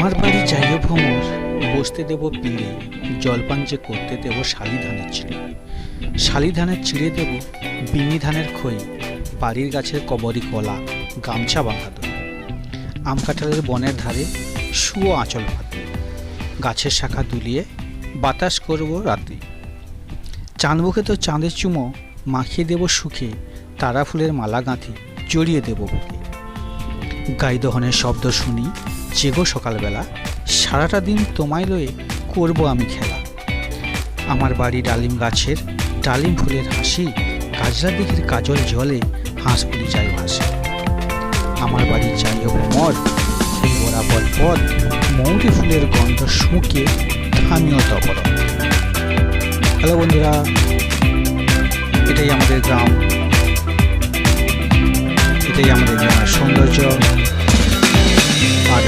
আমার বাড়ি যাইও ভ্রমর, বসতে দেব পিড়ে, জলপান যে করতে দেব শালি ধানের চিড়ে। শালি ধানের চিড়ে দেব বিনি ধানের খই, বাড়ির গাছের কবরি কলা, গামছা বাঁধা দই। আম কাঁঠালের বনের ধারে শুয়ো আঁচল পাতে, গাছের শাখা দুলিয়ে বাতাস করব রাতে। চাঁদবুকে তো চাঁদের চুমো, মাখিয়ে দেব সুখে, তারা ফুলের মালা গাঁথি জড়িয়ে দেব বুকে। গাই দহনের শব্দ শুনি জেগো সকালবেলা, সারাটা দিন তোমায় লয়ে করব আমি খেলা। আমার বাড়ি ডালিম গাছের ডালিম ফুলের হাসি, কাজরা দিঘির কাজল জলে হাঁস পুলি যায় ভাসে। আমার বাড়ি যাইও ভ্রমর, এই বরাবর পথ, মৌরি ফুলের গন্ধ শুঁকে থামিও তপর। হ্যালো বন্ধুরা, এটাই আমাদের গ্রাম, এটাই আমাদের গ্রামের সৌন্দর্য। আর